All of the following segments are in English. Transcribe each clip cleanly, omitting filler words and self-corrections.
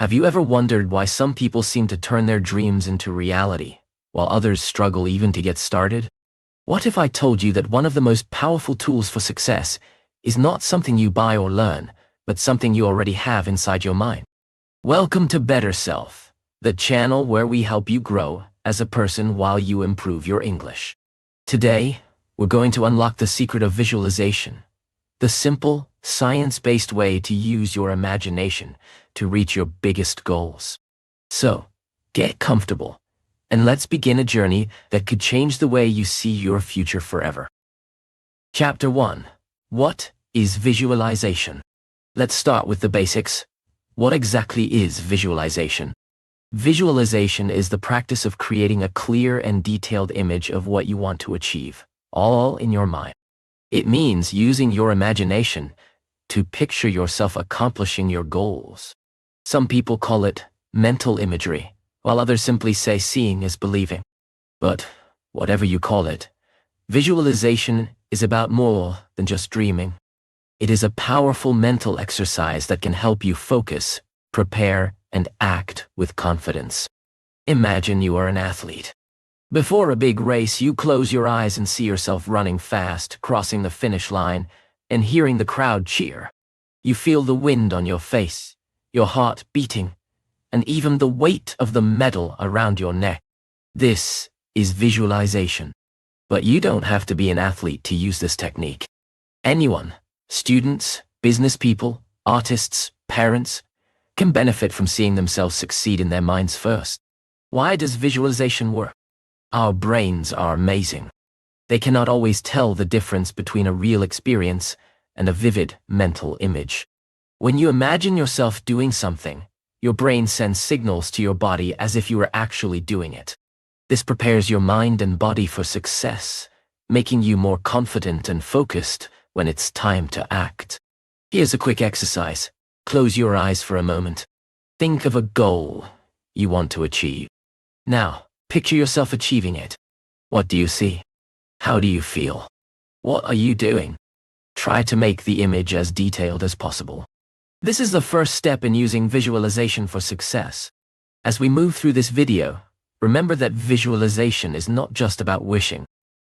Have you ever wondered why some people seem to turn their dreams into reality, while others struggle even to get started? What if I told you that one of the most powerful tools for success is not something you buy or learn, but something you already have inside your mind? Welcome to BetterSelf, the channel where we help you grow as a person while you improve your English. Today, we're going to unlock the secret of visualization, the simple, science-based way to use your imagination to reach your biggest goals. So, get comfortable, and let's begin a journey that could change the way you see your future forever. Chapter 1. What is visualization? Let's start with the basics. What exactly is visualization? Visualization is the practice of creating a clear and detailed image of what you want to achieve, all in your mind. It means using your imagination to picture yourself accomplishing your goals. Some people call it mental imagery, while others simply say seeing is believing. But whatever you call it, visualization is about more than just dreaming. It is a powerful mental exercise that can help you focus, prepare, and act with confidence. Imagine you are an athlete. Before a big race, you close your eyes and see yourself running fast, crossing the finish line, and hearing the crowd cheer. You feel the wind on your face, your heart beating, and even the weight of the medal around your neck. This is visualization. But you don't have to be an athlete to use this technique. Anyone, students, business people, artists, parents, can benefit from seeing themselves succeed in their minds first. Why does visualization work? Our brains are amazing. They cannot always tell the difference between a real experience and a vivid mental image. When you imagine yourself doing something, your brain sends signals to your body as if you were actually doing it. This prepares your mind and body for success, making you more confident and focused when it's time to act. Here's a quick exercise. Close your eyes for a moment. Think of a goal you want to achieve. Now, picture yourself achieving it. What do you see? How do you feel? What are you doing? Try to make the image as detailed as possible. This is the first step in using visualization for success. As we move through this video, remember that visualization is not just about wishing.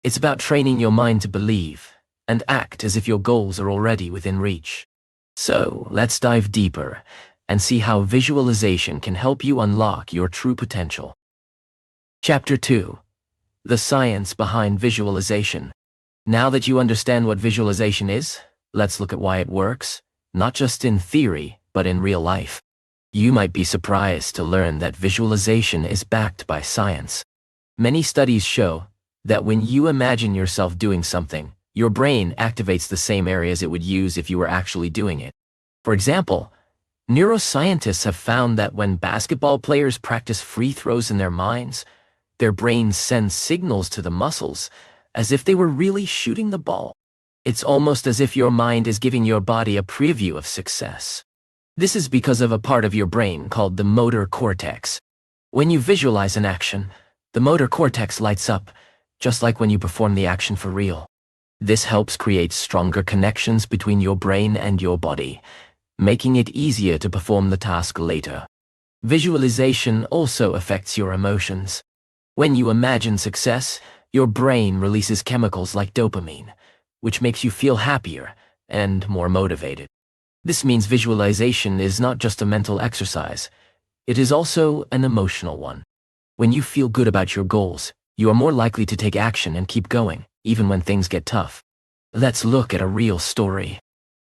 It's about training your mind to believe and act as if your goals are already within reach. So, let's dive deeper and see how visualization can help you unlock your true potential. Chapter 2. The science behind visualization. Now that you understand what visualization is, let's look at why it works, not just in theory, but in real life. You might be surprised to learn that visualization is backed by science. Many studies show that when you imagine yourself doing something, your brain activates the same areas it would use if you were actually doing it. For example, neuroscientists have found that when basketball players practice free throws in their minds, their brains send signals to the muscles as if they were really shooting the ball. It's almost as if your mind is giving your body a preview of success. This is because of a part of your brain called the motor cortex. When you visualize an action, the motor cortex lights up, just like when you perform the action for real. This helps create stronger connections between your brain and your body, making it easier to perform the task later. Visualization also affects your emotions. When you imagine success, your brain releases chemicals like dopamine, which makes you feel happier and more motivated. This means visualization is not just a mental exercise, it is also an emotional one. When you feel good about your goals, you are more likely to take action and keep going, even when things get tough. Let's look at a real story.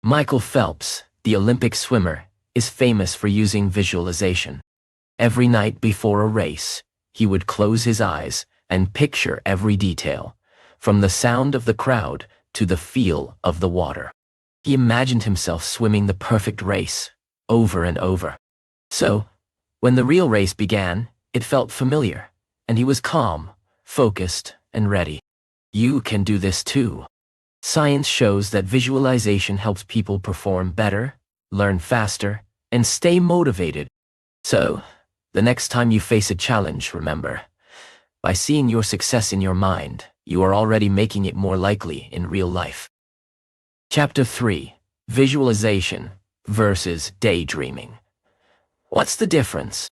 Michael Phelps, the Olympic swimmer, is famous for using visualization. Every night before a race, he would close his eyes and picture every detail, from the sound of the crowd to the feel of the water. He imagined himself swimming the perfect race, over and over. So, when the real race began, it felt familiar, and he was calm, focused, and ready. You can do this too. Science shows that visualization helps people perform better, learn faster, and stay motivated. So, the next time you face a challenge, remember, by seeing your success in your mind, you are already making it more likely in real life. Chapter 3. Visualization versus daydreaming. What's the difference?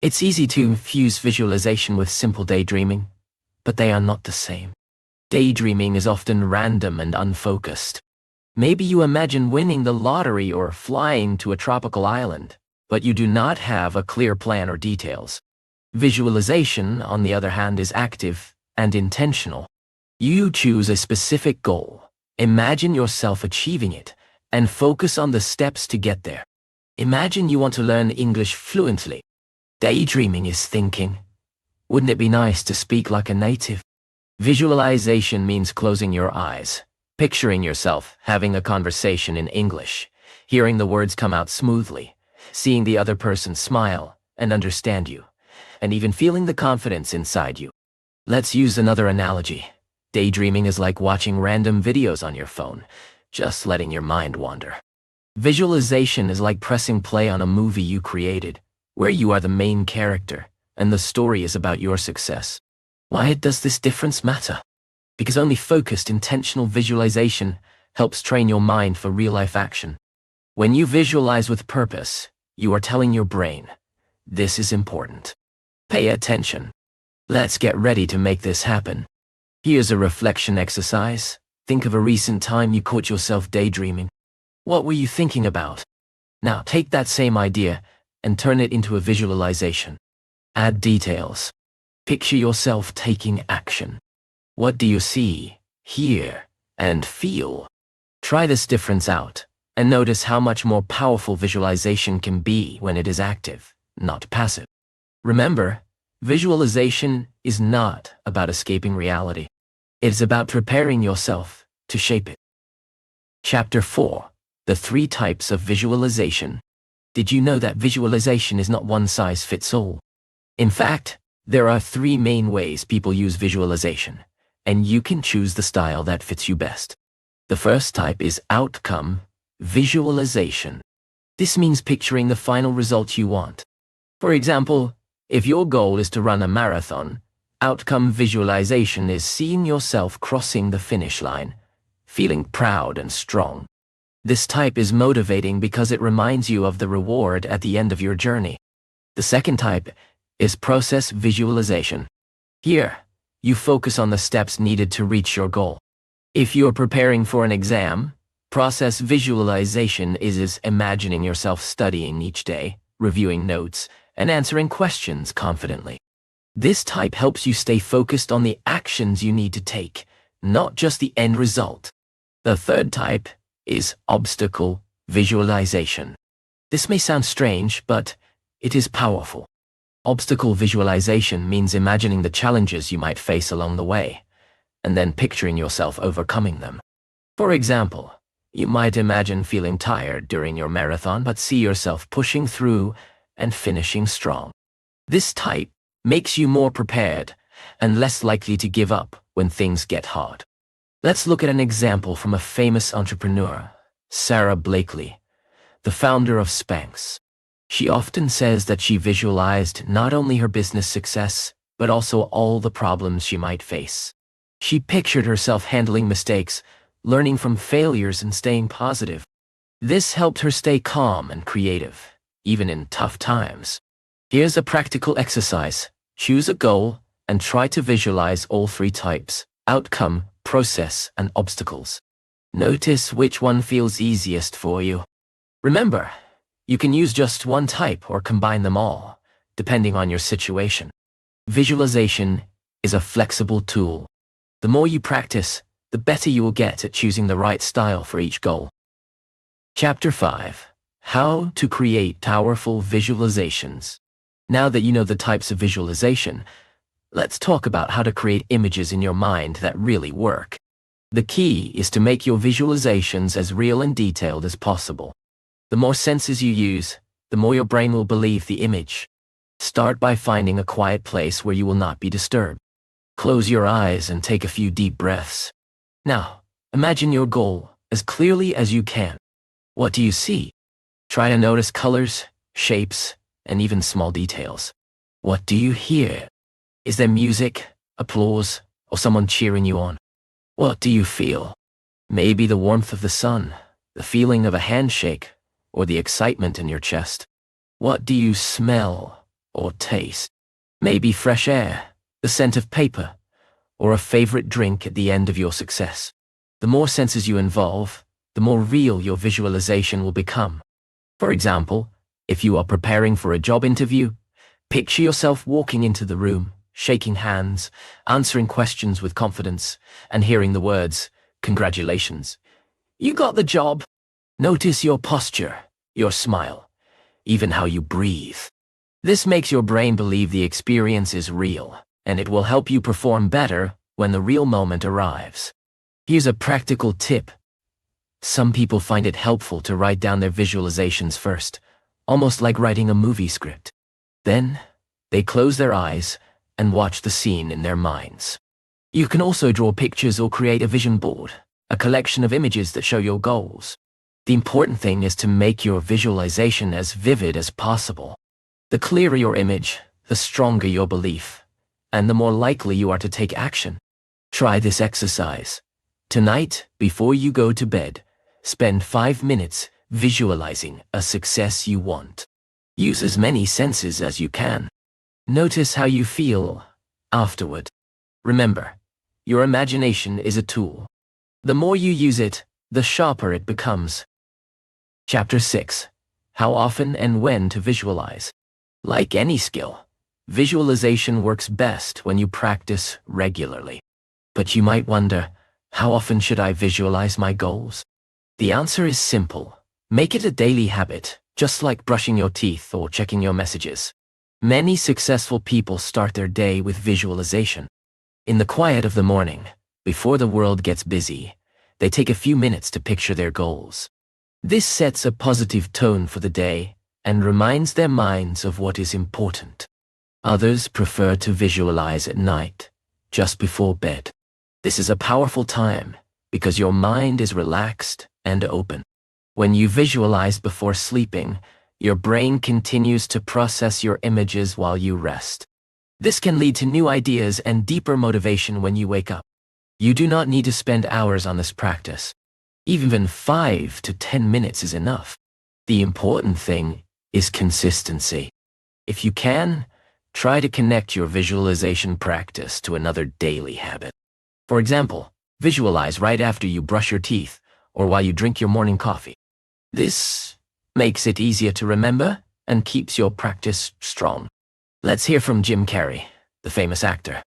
It's easy to confuse visualization with simple daydreaming, but they are not the same. Daydreaming is often random and unfocused. Maybe you imagine winning the lottery or flying to a tropical island, but you do not have a clear plan or details. Visualization, on the other hand, is active and intentional. You choose a specific goal, imagine yourself achieving it, and focus on the steps to get there. Imagine you want to learn English fluently. Daydreaming is thinking, wouldn't it be nice to speak like a native? Visualization means closing your eyes, picturing yourself having a conversation in English, hearing the words come out smoothly, seeing the other person smile and understand you, and even feeling the confidence inside you. Let's use another analogy. Daydreaming is like watching random videos on your phone, just letting your mind wander. Visualization is like pressing play on a movie you created, where you are the main character, and the story is about your success. Why does this difference matter? Because only focused, intentional visualization helps train your mind for real-life action. When you visualize with purpose, you are telling your brain, this is important. Pay attention. Let's get ready to make this happen. Here's a reflection exercise. Think of a recent time you caught yourself daydreaming. What were you thinking about? Now take that same idea and turn it into a visualization. Add details. Picture yourself taking action. What do you see, hear, and feel? Try this difference out and notice how much more powerful visualization can be when it is active, not passive. Remember, visualization is not about escaping reality. It's about preparing yourself to shape it. Chapter 4. The 3 types of visualization. Did you know that visualization is not one size fits all? In fact, there are 3 main ways people use visualization, and you can choose the style that fits you best. The first type is outcome visualization. This means picturing the final result you want. For example, if your goal is to run a marathon, outcome visualization is seeing yourself crossing the finish line, feeling proud and strong. This type is motivating because it reminds you of the reward at the end of your journey. The second type is process visualization. Here, you focus on the steps needed to reach your goal. If you're preparing for an exam, process visualization is imagining yourself studying each day, reviewing notes, and answering questions confidently. This type helps you stay focused on the actions you need to take, not just the end result. The third type is obstacle visualization. This may sound strange, but it is powerful. Obstacle visualization means imagining the challenges you might face along the way, and then picturing yourself overcoming them. For example, you might imagine feeling tired during your marathon, but see yourself pushing through and finishing strong. This type makes you more prepared and less likely to give up when things get hard. Let's look at an example from a famous entrepreneur, Sarah Blakely, the founder of Spanx. She often says that she visualized not only her business success, but also all the problems she might face. She pictured herself handling mistakes, learning from failures, and staying positive. This helped her stay calm and creative, even in tough times. Here's a practical exercise. Choose a goal and try to visualize all 3 types: outcome, process, and obstacles. Notice which one feels easiest for you. Remember, you can use just one type or combine them all, depending on your situation. Visualization is a flexible tool. The more you practice, the better you will get at choosing the right style for each goal. Chapter 5. How to create powerful visualizations. Now that you know the types of visualization, let's talk about how to create images in your mind that really work. The key is to make your visualizations as real and detailed as possible. The more senses you use, the more your brain will believe the image. Start by finding a quiet place where you will not be disturbed. Close your eyes and take a few deep breaths. Now, imagine your goal as clearly as you can. What do you see? Try to notice colors, shapes, and even small details. What do you hear? Is there music, applause, or someone cheering you on? What do you feel? Maybe the warmth of the sun, the feeling of a handshake, or the excitement in your chest. What do you smell or taste? Maybe fresh air, the scent of paper, or a favorite drink at the end of your success. The more senses you involve, the more real your visualization will become. For example, if you are preparing for a job interview, picture yourself walking into the room, shaking hands, answering questions with confidence, and hearing the words, "Congratulations, you got the job." Notice your posture, your smile, even how you breathe. This makes your brain believe the experience is real, and it will help you perform better when the real moment arrives. Here's a practical tip. Some people find it helpful to write down their visualizations first, almost like writing a movie script. Then, they close their eyes and watch the scene in their minds. You can also draw pictures or create a vision board, a collection of images that show your goals. The important thing is to make your visualization as vivid as possible. The clearer your image, the stronger your belief, and the more likely you are to take action. Try this exercise. Tonight, before you go to bed, spend 5 minutes visualizing a success you want. Use as many senses as you can. Notice how you feel afterward. Remember, your imagination is a tool. The more you use it, the sharper it becomes. Chapter 6. How often and when to visualize. Like any skill, visualization works best when you practice regularly. But you might wonder, how often should I visualize my goals? The answer is simple. Make it a daily habit, just like brushing your teeth or checking your messages. Many successful people start their day with visualization. In the quiet of the morning, before the world gets busy, they take a few minutes to picture their goals. This sets a positive tone for the day and reminds their minds of what is important. Others prefer to visualize at night, just before bed. This is a powerful time because your mind is relaxed and open. When you visualize before sleeping, your brain continues to process your images while you rest. This can lead to new ideas and deeper motivation when you wake up. You do not need to spend hours on this practice. Even 5 to 10 minutes is enough. The important thing is consistency. If you can, try to connect your visualization practice to another daily habit. For example, visualize right after you brush your teeth or while you drink your morning coffee. This makes it easier to remember and keeps your practice strong. Let's hear from Jim Carrey, the famous actor.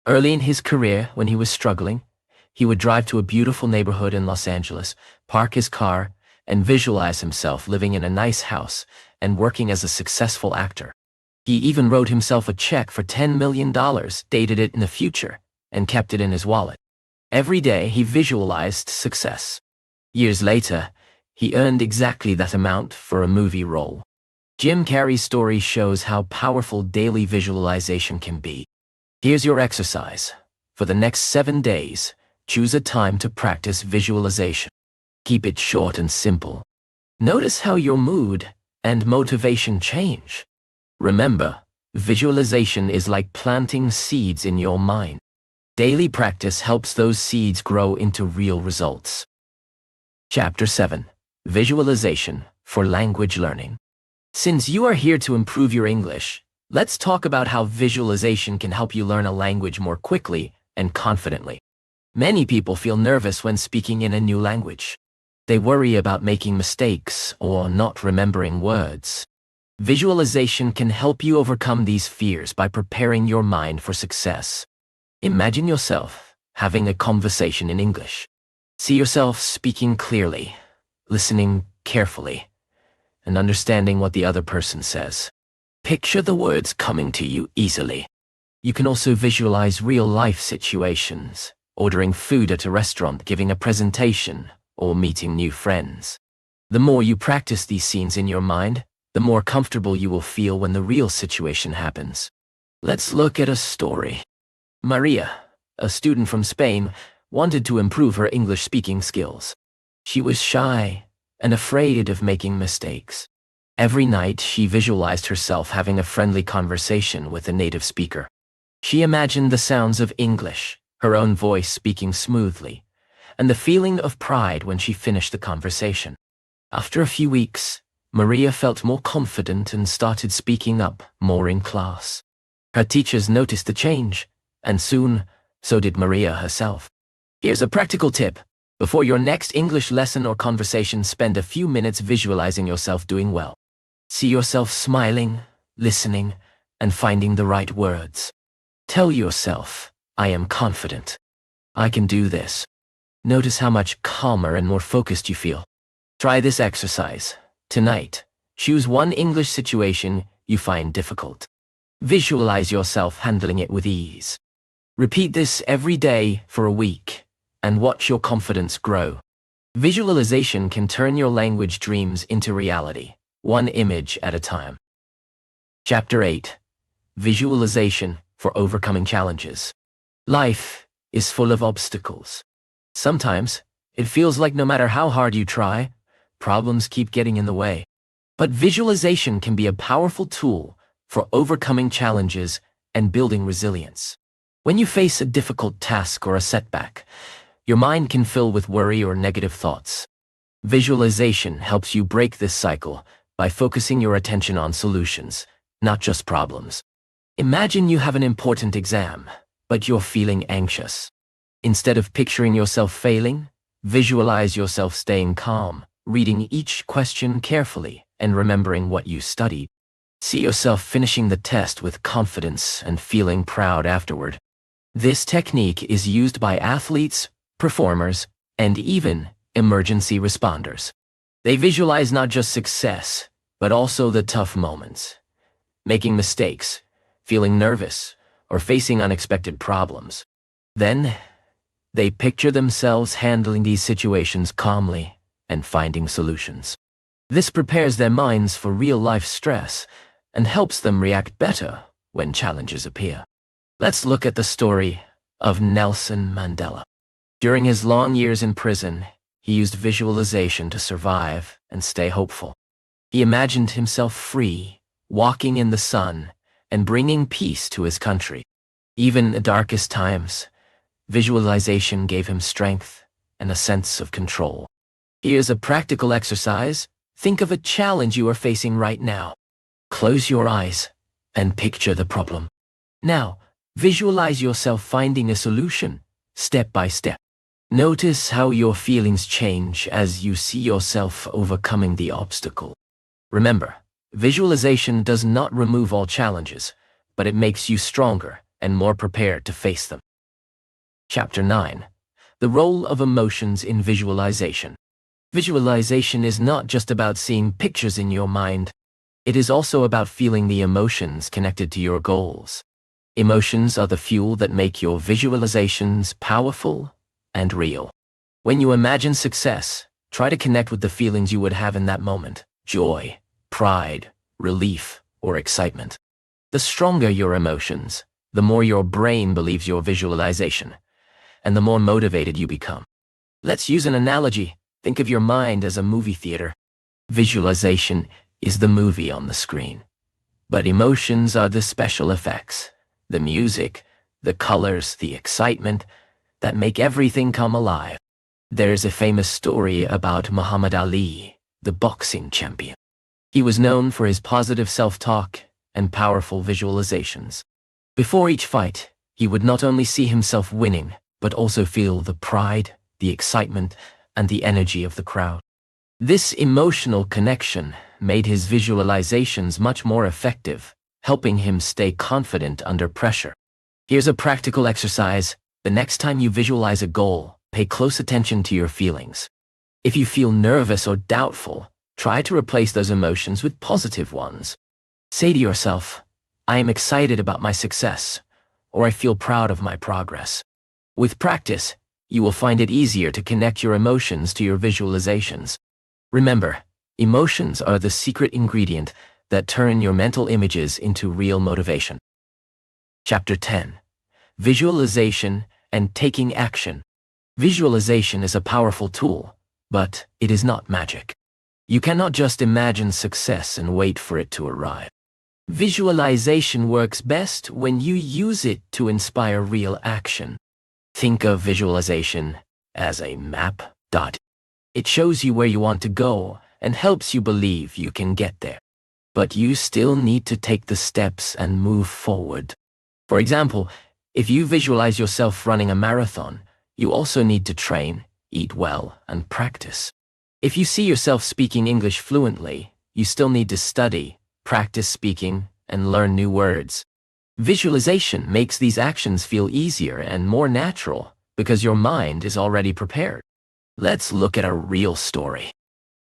Early in his career, when he was struggling, he would drive to a beautiful neighborhood in Los Angeles, park his car, and visualize himself living in a nice house and working as a successful actor. He even wrote himself a check for $10 million, dated it in the future, and kept it in his wallet. Every day he visualized success. Years later, he earned exactly that amount for a movie role. Jim Carrey's story shows how powerful daily visualization can be. Here's your exercise. For the next 7 days, choose a time to practice visualization. Keep it short and simple. Notice how your mood and motivation change. Remember, visualization is like planting seeds in your mind. Daily practice helps those seeds grow into real results. Chapter 7. Visualization for language learning. Since you are here to improve your English, let's talk about how visualization can help you learn a language more quickly and confidently. Many people feel nervous when speaking in a new language. They worry about making mistakes or not remembering words. Visualization can help you overcome these fears by preparing your mind for success. Imagine yourself having a conversation in English. See yourself speaking clearly, listening carefully, and understanding what the other person says. Picture the words coming to you easily. You can also visualize real-life situations, ordering food at a restaurant, giving a presentation, or meeting new friends. The more you practice these scenes in your mind, the more comfortable you will feel when the real situation happens. Let's look at a story. Maria, a student from Spain, wanted to improve her English-speaking skills. She was shy and afraid of making mistakes. Every night, she visualized herself having a friendly conversation with a native speaker. She imagined the sounds of English, her own voice speaking smoothly, and the feeling of pride when she finished the conversation. After a few weeks, Maria felt more confident and started speaking up more in class. Her teachers noticed the change, and soon, so did Maria herself. Here's a practical tip. Before your next English lesson or conversation, spend a few minutes visualizing yourself doing well. See yourself smiling, listening, and finding the right words. Tell yourself, I am confident. I can do this. Notice how much calmer and more focused you feel. Try this exercise. Tonight, choose one English situation you find difficult. Visualize yourself handling it with ease. Repeat this every day for a week, and watch your confidence grow. Visualization can turn your language dreams into reality, one image at a time. Chapter 8. Visualization for overcoming challenges. Life is full of obstacles. Sometimes, it feels like no matter how hard you try, problems keep getting in the way. But visualization can be a powerful tool for overcoming challenges and building resilience. When you face a difficult task or a setback, your mind can fill with worry or negative thoughts. Visualization helps you break this cycle by focusing your attention on solutions, not just problems. Imagine you have an important exam, but you're feeling anxious. Instead of picturing yourself failing, visualize yourself staying calm, reading each question carefully, and remembering what you studied. See yourself finishing the test with confidence and feeling proud afterward. This technique is used by athletes, performers, and even emergency responders. They visualize not just success, but also the tough moments. Making mistakes, feeling nervous, or facing unexpected problems. Then, they picture themselves handling these situations calmly and finding solutions. This prepares their minds for real-life stress and helps them react better when challenges appear. Let's look at the story of Nelson Mandela. During his long years in prison, he used visualization to survive and stay hopeful. He imagined himself free, walking in the sun, and bringing peace to his country. Even in the darkest times, visualization gave him strength and a sense of control. Here's a practical exercise. Think of a challenge you are facing right now. Close your eyes and picture the problem. Now, visualize yourself finding a solution, step by step. Notice how your feelings change as you see yourself overcoming the obstacle. Remember, visualization does not remove all challenges, but it makes you stronger and more prepared to face them. Chapter 9. The role of emotions in visualization. Visualization is not just about seeing pictures in your mind. It is also about feeling the emotions connected to your goals. Emotions are the fuel that make your visualizations powerful and real. When you imagine success, try to connect with the feelings you would have in that moment: joy, pride, relief, or excitement. The stronger your emotions, the more your brain believes your visualization, and the more motivated you become. Let's use an analogy. Think of your mind as a movie theater. Visualization is the movie on the screen, but emotions are the special effects, the music, the colors, the excitement that make everything come alive. There's a famous story about Muhammad Ali, the boxing champion. He was known for his positive self-talk and powerful visualizations. Before each fight, he would not only see himself winning, but also feel the pride, the excitement, and the energy of the crowd. This emotional connection made his visualizations much more effective, helping him stay confident under pressure. Here's a practical exercise. The next time you visualize a goal, pay close attention to your feelings. If you feel nervous or doubtful, try to replace those emotions with positive ones. Say to yourself, I am excited about my success, or I feel proud of my progress. With practice, you will find it easier to connect your emotions to your visualizations. Remember, emotions are the secret ingredient that turn your mental images into real motivation. Chapter 10. Visualization and taking action. Visualization is a powerful tool, but it is not magic. You cannot just imagine success and wait for it to arrive. Visualization works best when you use it to inspire real action. Think of visualization as a map. It shows you where you want to go and helps you believe you can get there. But you still need to take the steps and move forward. For example, if you visualize yourself running a marathon, you also need to train, eat well, and practice. If you see yourself speaking English fluently, you still need to study, practice speaking, and learn new words. Visualization makes these actions feel easier and more natural because your mind is already prepared. Let's look at a real story.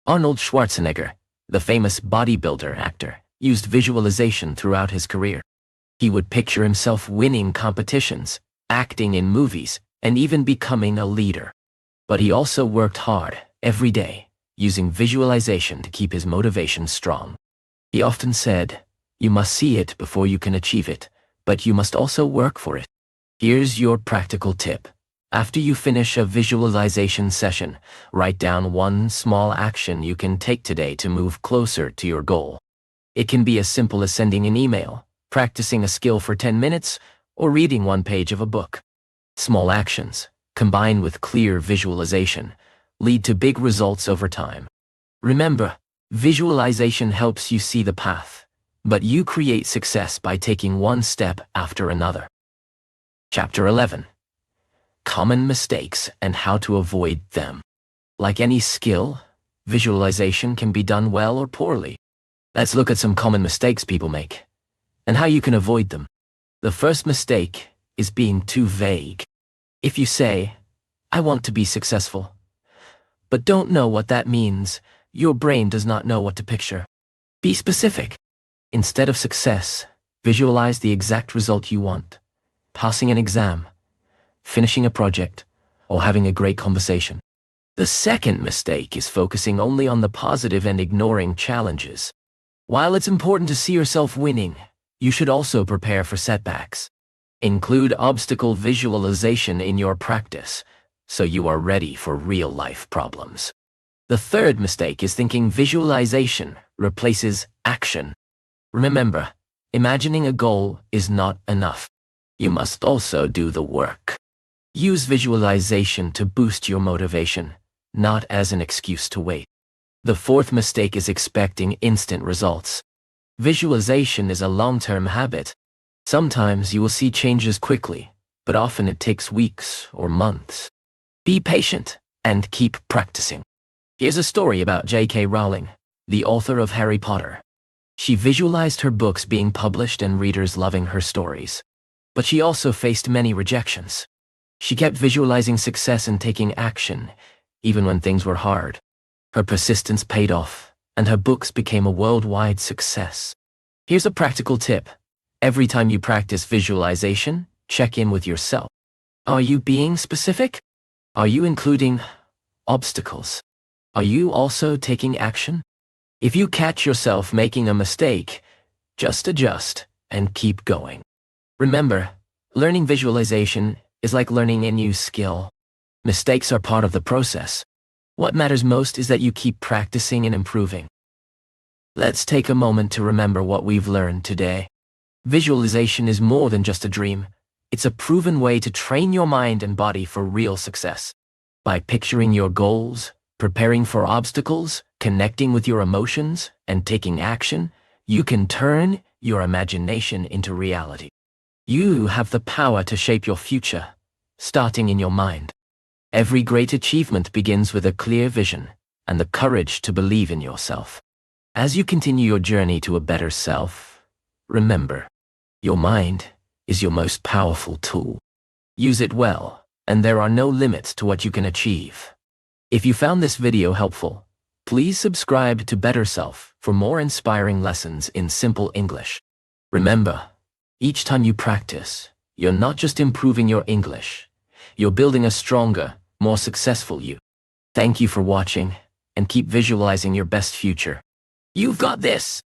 Arnold Schwarzenegger, the famous bodybuilder actor, used visualization throughout his career. He would picture himself winning competitions, acting in movies, and even becoming a leader. But he also worked hard every day, using visualization to keep his motivation strong. He often said, "You must see it before you can achieve it, but you must also work for it." Here's your practical tip. After you finish a visualization session, write down one small action you can take today to move closer to your goal. It can be as simple as sending an email, practicing a skill for 10 minutes, or reading one page of a book. Small actions, combined with clear visualization, lead to big results over time. Remember, visualization helps you see the path, but you create success by taking one step after another. Chapter 11. Common mistakes and how to avoid them. Like any skill, visualization can be done well or poorly. Let's look at some common mistakes people make and how you can avoid them. The first mistake is being too vague. If you say, "I want to be successful," but don't know what that means, your brain does not know what to picture. Be specific. Instead of success, visualize the exact result you want: passing an exam, finishing a project, or having a great conversation. The second mistake is focusing only on the positive and ignoring challenges. While it's important to see yourself winning, you should also prepare for setbacks. Include obstacle visualization in your practice, so you are ready for real-life problems. The third mistake is thinking visualization replaces action. Remember, imagining a goal is not enough. You must also do the work. Use visualization to boost your motivation, not as an excuse to wait. The fourth mistake is expecting instant results. Visualization is a long-term habit. Sometimes you will see changes quickly, but often it takes weeks or months. Be patient and keep practicing. Here's a story about J.K. Rowling, the author of Harry Potter. She visualized her books being published and readers loving her stories. But she also faced many rejections. She kept visualizing success and taking action, even when things were hard. Her persistence paid off, and her books became a worldwide success. Here's a practical tip. Every time you practice visualization, check in with yourself. Are you being specific? Are you including obstacles? Are you also taking action? If you catch yourself making a mistake, just adjust and keep going. Remember, learning visualization is like learning a new skill. Mistakes are part of the process. What matters most is that you keep practicing and improving. Let's take a moment to remember what we've learned today. Visualization is more than just a dream. It's a proven way to train your mind and body for real success. By picturing your goals, preparing for obstacles, connecting with your emotions, and taking action, you can turn your imagination into reality. You have the power to shape your future, starting in your mind. Every great achievement begins with a clear vision and the courage to believe in yourself. As you continue your journey to a better self, remember, your mind is your most powerful tool. Use it well, and there are no limits to what you can achieve. If you found this video helpful, please subscribe to BetterSelf for more inspiring lessons in simple English. Remember, each time you practice, you're not just improving your English, you're building a stronger, more successful you. Thank you for watching, and keep visualizing your best future. You've got this!